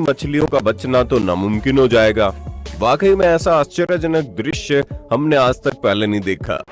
मछलियों का बचना तो नामुमकिन हो जाएगा। वाकई में ऐसा आश्चर्यजनक दृश्य हमने आज तक पहले नहीं देखा।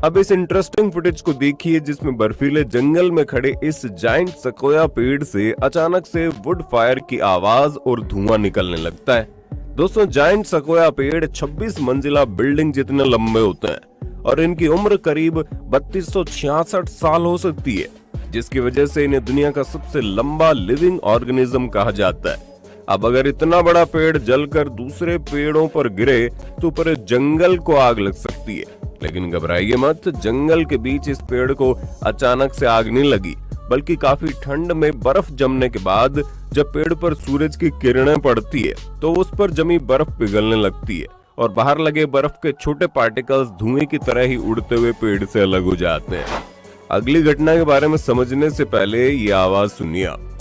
अब इस इंटरेस्टिंग फुटेज को देखिए जिसमें बर्फीले जंगल में खड़े इस जायंट सकोया पेड़ से अचानक से वुड फायर की आवाज और धुआं निकलने लगता है। दोस्तों, जायंट सकोया पेड़ 26 मंजिला बिल्डिंग जितने लंबे होते हैं और इनकी उम्र करीब 3266 साल हो सकती है, जिसकी वजह से इन्हें दुनिया का सबसे लंबा लिविंग ऑर्गेनिज्म कहा जाता है। अब अगर इतना बड़ा पेड़ जलकर दूसरे पेड़ों पर गिरे तो पूरे जंगल को आग लग सकती है। लेकिन घबराइए मत, जंगल के बीच इस पेड़ को अचानक से आग नहीं लगी, बल्कि काफी ठंड में बर्फ जमने के बाद जब पेड़ पर सूरज की किरणें पड़ती है तो उस पर जमी बर्फ पिघलने लगती है और बाहर लगे बर्फ के छोटे पार्टिकल्स धुएं की तरह ही उड़ते हुए पेड़ से अलग हो जाते हैं। अगली घटना के बारे में समझने से पहले ये आवाज सुनिए आप।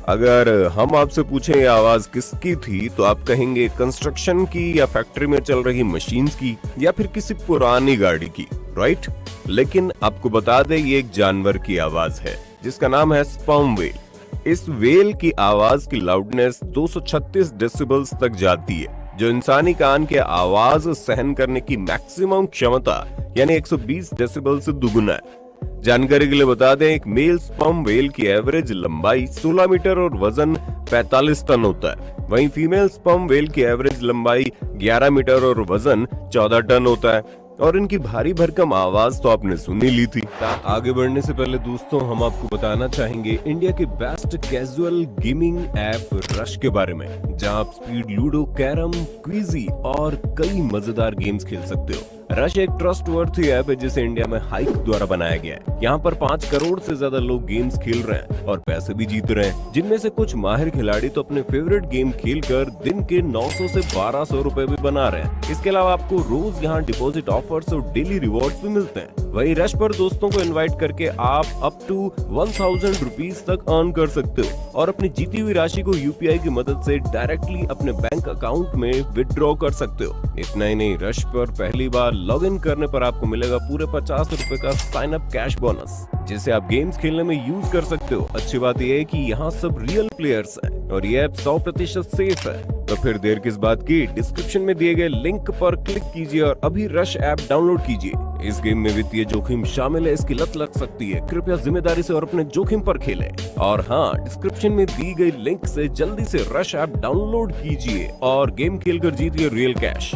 अगर हम आपसे पूछें ये आवाज किसकी थी तो आप कहेंगे कंस्ट्रक्शन की या फैक्ट्री में चल रही मशीन्स की या फिर किसी पुरानी गाड़ी की, राइट? लेकिन आपको बता दें ये एक जानवर की आवाज है जिसका नाम है स्पर्म व्हेल। इस व्हेल की आवाज की लाउडनेस 236 डेसिबल्स तक जाती है, जो इंसानी कान के आवाज सहन करने की मैक्सिमम क्षमता यानी 120 डेसिबल से दुगुना है। जानकारी के लिए बता दें, एक मेल स्पर्म व्हेल की एवरेज लंबाई 16 मीटर और वजन 45 टन होता है। वहीं फीमेल स्पर्म व्हेल की एवरेज लंबाई 11 मीटर और वजन 14 टन होता है। और इनकी भारी भरकम आवाज तो आपने सुन ही ली थी। आगे बढ़ने से पहले दोस्तों हम आपको बताना चाहेंगे इंडिया के best casual gaming app rush के बारे में, जहां आप स्पीड लूडो, कैरम, क्विजी और कई मजेदार गेम्स खेल सकते हो। रश एक ट्रस्टवर्थी ऐप है जिसे इंडिया में हाइक द्वारा बनाया गया है। यहाँ पर 5 करोड़ से ज्यादा लोग गेम्स खेल रहे हैं और पैसे भी जीत रहे हैं, जिनमें से कुछ माहिर खिलाड़ी तो अपने फेवरेट गेम खेलकर दिन के 900 से 1200 रुपए भी बना रहे हैं। इसके अलावा आपको रोज यहाँ डिपॉजिट ऑफर्स और डेली रिवॉर्ड्स भी मिलते हैं। वहीं रश पर दोस्तों को इनवाइट करके आप अप टू 1000 रुपीज तक अर्न कर सकते हो और अपनी जीती हुई राशि को यूपीआई की मदद से डायरेक्टली अपने बैंक अकाउंट में विदड्रॉ कर सकते हो। इतना ही नहीं, रश पर पहली बार लॉग इन करने पर आपको मिलेगा पूरे 50 रुपए का साइन अप कैश बोनस, जिसे आप गेम्स खेलने में यूज कर सकते हो। अच्छी बात यह है कि यहाँ सब रियल प्लेयर्स हैं और ये ऐप 100% सेफ है। तो फिर देर किस बात की, डिस्क्रिप्शन में दिए गए लिंक पर क्लिक कीजिए और अभी रश ऐप डाउनलोड कीजिए। इस गेम में वित्तीय जोखिम शामिल है, इसकी लत लग सकती है। कृपया जिम्मेदारी से और अपने जोखिम पर खेलें। और हाँ, डिस्क्रिप्शन में दी गई लिंक से जल्दी से रश ऐप डाउनलोड कीजिए और गेम खेलकर जीतिए रियल कैश।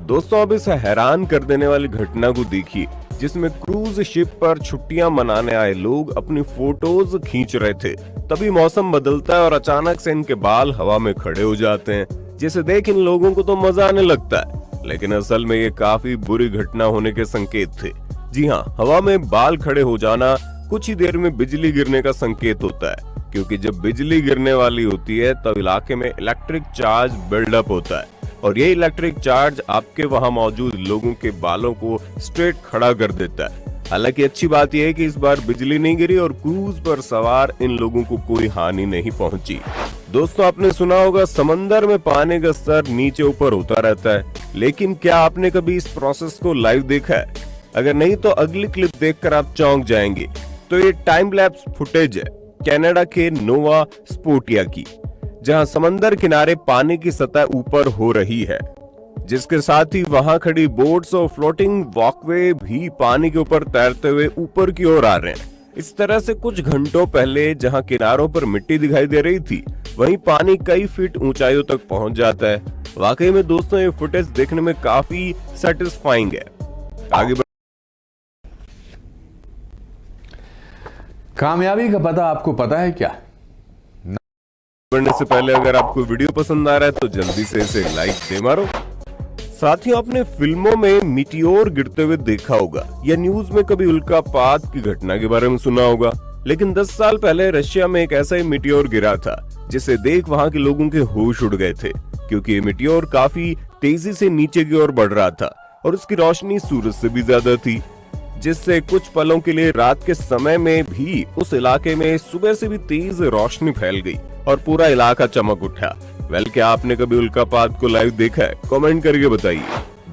दोस्तों, अब इस हैरान कर देने वाली घटना को देखिए जिसमें क्रूज शिप पर छुट्टियां मनाने आए लोग अपनी फोटोज खींच रहे थे। तभी मौसम बदलता है और अचानक से इनके बाल हवा में खड़े हो जाते हैं, जिसे देख इन लोगों को तो मजा आने लगता है, लेकिन असल में ये काफी बुरी घटना होने के संकेत थे। जी हाँ, हवा में बाल खड़े हो जाना कुछ ही देर में बिजली गिरने का संकेत होता है, क्योंकि जब बिजली गिरने वाली होती है तब इलाके में इलेक्ट्रिक चार्ज बिल्डअप होता है और ये इलेक्ट्रिक चार्ज आपके वहां मौजूद लोगों के बालों को स्ट्रेट खड़ा कर देता है। हालांकि अच्छी बात यह है कि इस बार बिजली नहीं गिरी और क्रूज पर सवार इन लोगों को कोई हानि नहीं पहुंची। दोस्तों, आपने सुना होगा समंदर में पानी का स्तर नीचे ऊपर होता रहता है, लेकिन क्या आपने कभी इस प्रोसेस को लाइव देखा है? अगर नहीं तो अगली क्लिप देखकर आप चौंक जाएंगे। तो ये टाइम लैप्स फुटेज है कनाडा के नोवा स्कोटिया की, जहां समंदर किनारे पानी की सतह ऊपर हो रही है, जिसके साथ ही वहां खड़ी बोट्स और फ्लोटिंग वॉकवे भी पानी के ऊपर तैरते हुए ऊपर की ओर आ रहे हैं। इस तरह से कुछ घंटों पहले जहां किनारों पर मिट्टी दिखाई दे रही थी, वहीं पानी कई फीट ऊंचाइयों तक पहुंच जाता है। वाकई में दोस्तों ये फुटेज देखने में काफी सेटिस्फाइंग है। आगे कामयाबी का पता आपको पता है क्या? बढ़ने से पहले अगर आपको वीडियो पसंद आ रहा है तो जल्दी से इसे लाइक दे मारो। साथियों, आपने फिल्मों में मीटियोर गिरते हुए देखा होगा या न्यूज में कभी उल्कापात की घटना के बारे में सुना होगा, लेकिन 10 साल पहले रशिया में एक ऐसा ही मीटियोर गिरा था जिसे देख वहां के लोगों के होश उड़ गए थे, क्योंकि ये मीटियोर काफी तेजी से नीचे की ओर बढ़ रहा था और उसकी रोशनी सूरज से भी ज्यादा थी, जिससे कुछ पलों के लिए रात के समय में भी उस इलाके में सुबह से भी तेज रोशनी फैल गई और पूरा इलाका चमक उठा। क्या आपने कभी उल्कापात को लाइव देखा है? कमेंट करके बताइए।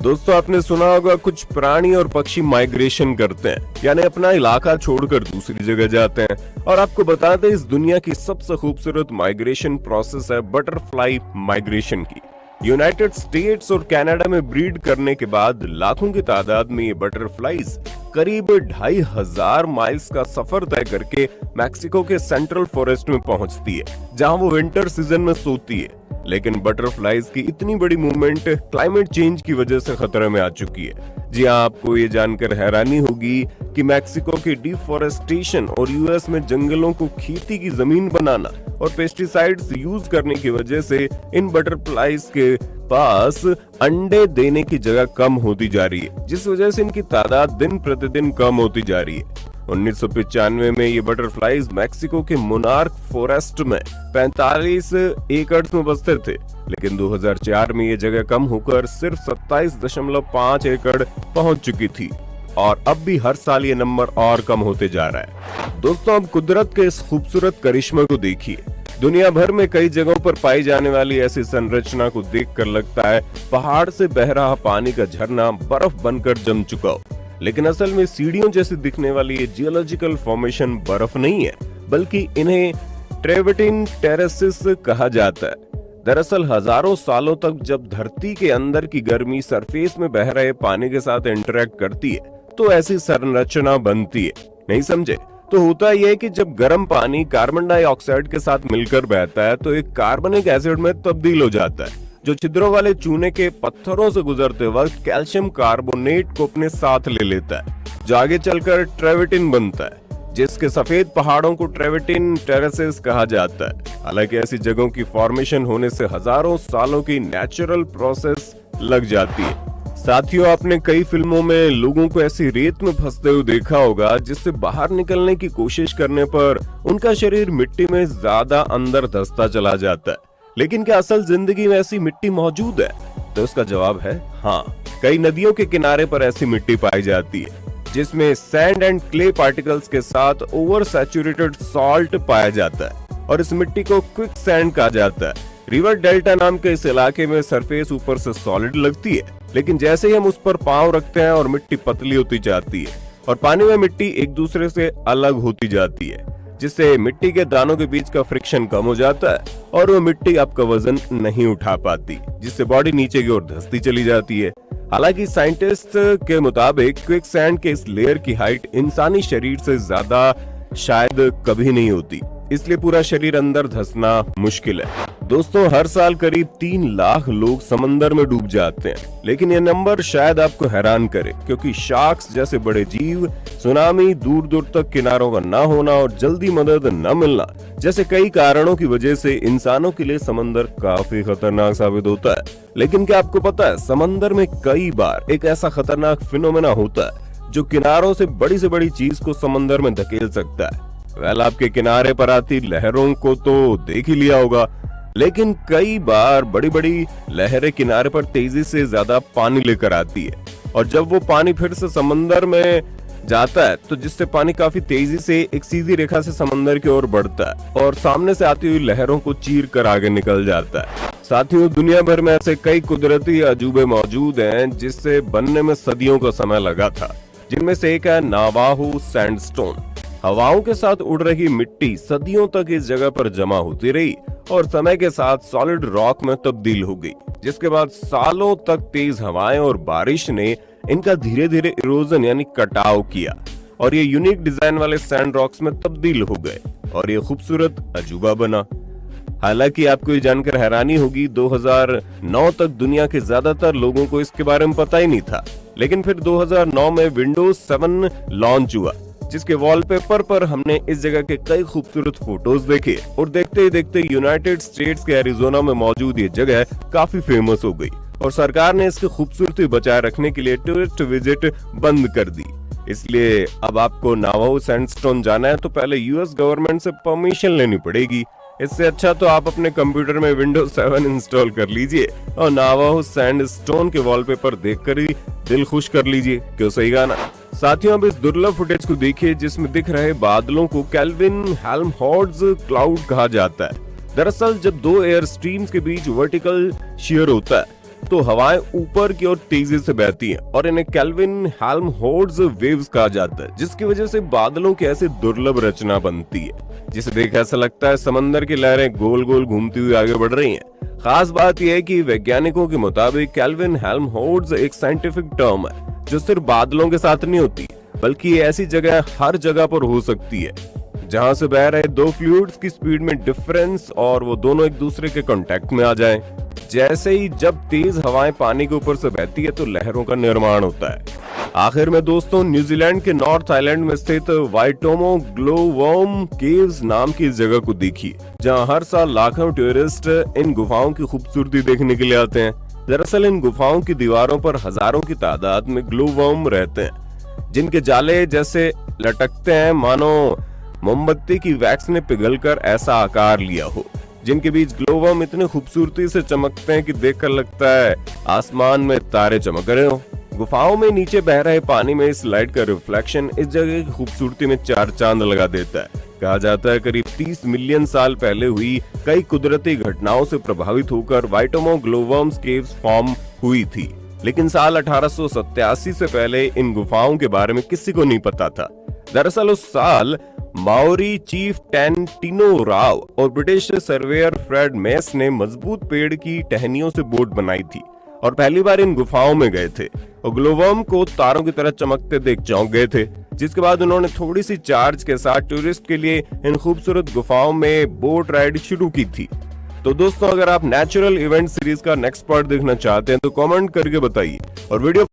दोस्तों, आपने सुना होगा कुछ प्राणी और पक्षी माइग्रेशन करते हैं, यानी अपना इलाका छोड़कर दूसरी जगह जाते हैं। और आपको बता दें, इस दुनिया की सबसे खूबसूरत माइग्रेशन प्रोसेस है बटरफ्लाई माइग्रेशन की। यूनाइटेड स्टेट्स और कनाडा में ब्रीड करने के बाद लाखों की तादाद में ये बटरफ्लाईज करीब 2500 माइल्स का सफर तय करके मैक्सिको के सेंट्रल फॉरेस्ट में पहुंचती है, जहां वो विंटर सीजन में सोती है। लेकिन बटरफ्लाईज की इतनी बड़ी मूवमेंट क्लाइमेट चेंज की वजह से खतरे में आ चुकी है। जी हाँ, आपको ये जानकर हैरानी होगी कि मैक्सिको की डिफॉरेस्टेशन और यूएस में जंगलों को खेती की जमीन बनाना और पेस्टिसाइड्स यूज करने की वजह से इन बटरफ्लाईज के पास अंडे देने की जगह कम होती जा रही है, जिस वजह से इनकी तादाद दिन प्रतिदिन कम होती जा रही है। 1995 में ये बटरफ्लाईज मैक्सिको के मोनार्क फॉरेस्ट में 45 एकड़ में बसते थे, लेकिन 2004 में ये जगह कम होकर सिर्फ 27.5 एकड़ पहुंच चुकी थी और अब भी हर साल ये नंबर और कम होते जा रहा है। दोस्तों, अब कुदरत के इस खूबसूरत करिश्मे को देखिए। दुनिया भर में कई जगहों पर पाई जाने वाली ऐसी संरचना को देखकर लगता है पहाड़ से बह रहा पानी का झरना बर्फ बनकर जम चुका हो, लेकिन असल में सीढ़ियों जैसे दिखने वाली ये जियोलॉजिकल फॉर्मेशन बर्फ नहीं है, बल्कि इन्हें ट्रेवर्टिन टेरेसेस कहा जाता है। दरअसल हजारों सालों तक जब धरती के अंदर की गर्मी सरफेस में बह रहे पानी के साथ इंटरेक्ट करती है तो ऐसी संरचना बनती है। नहीं समझे? तो होता यह है कि जब गर्म पानी कार्बन डाइऑक्साइड के साथ मिलकर बहता है तो एक कार्बनिक एसिड में तब्दील हो जाता है, जो छिद्रों वाले चूने के पत्थरों से गुजरते वक्त कैल्शियम कार्बोनेट को अपने साथ ले लेता है, जो आगे चलकर ट्रेवर्टिन बनता है, जिसके सफेद पहाड़ों को ट्रेवर्टिन टेरेसेस कहा जाता है। हालांकि ऐसी जगहों की फॉर्मेशन होने से हजारों सालों की नेचुरल प्रोसेस लग जाती है। साथियों, आपने कई फिल्मों में लोगों को ऐसी रेत में फंसते हुए देखा होगा जिससे बाहर निकलने की कोशिश करने पर उनका शरीर मिट्टी में ज्यादा अंदर धंसता चला जाता है। लेकिन क्या असल जिंदगी में ऐसी मिट्टी मौजूद है? तो इसका जवाब है हाँ। कई नदियों के किनारे पर ऐसी मिट्टी पाई जाती है जिसमें सैंड एंड क्ले पार्टिकल्स के साथ ओवर सैचुरेटेड सॉल्ट पाया जाता है और इस मिट्टी को क्विक सैंड कहा जाता है। रिवर डेल्टा नाम के इस इलाके में सरफेस ऊपर से सॉलिड लगती है, लेकिन जैसे ही हम उस पर पांव रखते हैं और मिट्टी पतली होती जाती है और पानी में मिट्टी एक दूसरे से अलग होती जाती है, जिससे मिट्टी के दानों के बीच का फ्रिक्शन कम हो जाता है और वो मिट्टी आपका वजन नहीं उठा पाती, जिससे बॉडी नीचे की ओर धंसती चली जाती है। हालांकि साइंटिस्ट के मुताबिक क्विक सैंड के इस लेयर की हाइट इंसानी शरीर से ज्यादा शायद कभी नहीं होती, इसलिए पूरा शरीर अंदर धंसना मुश्किल है। दोस्तों, हर साल करीब 3 लाख लोग समंदर में डूब जाते हैं, लेकिन यह नंबर शायद आपको हैरान करे, क्योंकि शार्क्स जैसे बड़े जीव, सुनामी, दूर दूर तक किनारों का न होना और जल्दी मदद न मिलना जैसे कई कारणों की वजह से इंसानों के लिए समंदर काफी खतरनाक साबित होता है। लेकिन क्या आपको पता है, समंदर में कई बार एक ऐसा खतरनाक फिनोमेना होता है जो किनारों से बड़ी चीज को समंदर में धकेल सकता है। आपके किनारे पर आती लहरों को तो देख ही लिया होगा, लेकिन कई बार बड़ी लहरें किनारे पर तेजी से ज्यादा पानी लेकर आती है और जब वो पानी फिर से समंदर में जाता है तो जिससे पानी काफी तेजी से एक सीधी रेखा से समंदर की ओर बढ़ता है और सामने से आती हुई लहरों को चीर कर आगे निकल जाता है। साथियों, दुनिया भर में ऐसे कई कुदरती अजूबे मौजूद हैं जिससे बनने में सदियों का समय लगा था, जिनमें से एक है नावाहो सैंडस्टोन। हवाओं के साथ उड़ रही मिट्टी सदियों तक इस जगह पर जमा होती रही और समय के साथ सॉलिड रॉक में तब्दील हो गई, जिसके बाद सालों तक तेज हवाएं और बारिश ने इनका धीरे धीरे इरोजन यानी कटाव किया और ये यूनिक डिजाइन वाले सैंड रॉक्स में तब्दील हो गए और ये खूबसूरत अजूबा बना। हालांकि आपको ये जानकर हैरानी होगी, 2009 तक दुनिया के ज्यादातर लोगों को इसके बारे में पता ही नहीं था, लेकिन फिर 2009 में विंडोज 7 लॉन्च हुआ, जिसके वॉलपेपर पर हमने इस जगह के कई खूबसूरत फोटोज देखे और देखते ही देखते यूनाइटेड स्टेट्स के एरिजोना में मौजूद ये जगह काफी फेमस हो गई और सरकार ने इसकी खूबसूरती बचाए रखने के लिए टूरिस्ट विजिट बंद कर दी। इसलिए अब आपको नावाहो सैंडस्टोन जाना है तो पहले यूएस गवर्नमेंट से परमिशन लेनी पड़ेगी। इससे अच्छा तो आप अपने कंप्यूटर में विंडोज 7 इंस्टॉल कर लीजिए और नावाहो सैंडस्टोन के वॉलपेपर देखकर ही दिल खुश कर लीजिए। क्यों सही गाना। साथियों, अब इस दुर्लभ फुटेज को देखिए जिसमें दिख रहे बादलों को केल्विन हेल्महोल्ट्ज क्लाउड कहा जाता है। दरअसल जब दो एयर स्ट्रीम्स के बीच वर्टिकल शियर होता है तो हवाएं ऊपर की ओर तेजी से बहती हैं और इन्हें केल्विन हेल्महोल्ट्ज वेव्स कहा जाता है, जिसकी वजह से बादलों की ऐसी दुर्लभ रचना बनती है जिसे देख ऐसा लगता है समंदर की लहरें गोल गोल घूमती हुई आगे बढ़ रही हैं। खास बात यह है कि वैज्ञानिकों के मुताबिक केल्विन हेल्महोल्ट्ज एक साइंटिफिक टर्म है जो सिर्फ बादलों के साथ नहीं होती, बल्कि ये ऐसी जगह हर जगह पर हो सकती है जहां से बह रहे दो फ्लूइड्स की स्पीड में डिफरेंस और वो दोनों एक दूसरे के कांटेक्ट में आ जाएं। जैसे ही जब तेज हवाएं पानी के ऊपर से बहती है तो लहरों का निर्माण होता है। आखिर में दोस्तों, न्यूजीलैंड के नॉर्थ आइलैंड में स्थित वाइटोमो ग्लोवर्म केव्स नाम की इस जगह को देखिए, जहां हर साल लाखों टूरिस्ट इन गुफाओं की खूबसूरती देखने के लिए आते हैं। दरअसल इन गुफाओं की दीवारों पर हजारों की तादाद में ग्लोवर्म रहते हैं, जिनके जाले जैसे लटकते हैं मानो मोमबत्ती की वैक्स ने पिघलकर ऐसा आकार लिया हो। जिनके बीच ग्लोवर्म इतनी खूबसूरती से चमकते हैं कि देखकर लगता है आसमान में तारे चमक रहे हो। गुफाओं में नीचे बह रहे पानी में इस लाइट का रिफ्लेक्शन इस जगह की खूबसूरती में चार चांद लगा देता है। कहा जाता है करीब 30 मिलियन साल पहले हुई कई कुदरती घटनाओं से प्रभावित होकर वाइटोमो ग्लोवर्म्स केव्स फॉर्म हुई थी, लेकिन साल 1887 से पहले इन गुफाओं के बारे में किसी को नहीं पता था। दरअसल उस साल माओरी चीफ टेंटिनो राव और ब्रिटिश सर्वेयर फ्रेड मेस ने मजबूत पेड़ की टहनियों से बोट बनाई थी और पहली बार इन गुफाओं में गए थे और ग्लोवर्म को तारों की तरह चमकते देख चौंक गए थे, जिसके बाद उन्होंने थोड़ी सी चार्ज के साथ टूरिस्ट के लिए इन खूबसूरत गुफाओं में बोट राइड शुरू की थी। तो दोस्तों, अगर आप नेचुरल इवेंट सीरीज का नेक्स्ट पार्ट देखना चाहते हैं तो कमेंट करके बताइए और वीडियो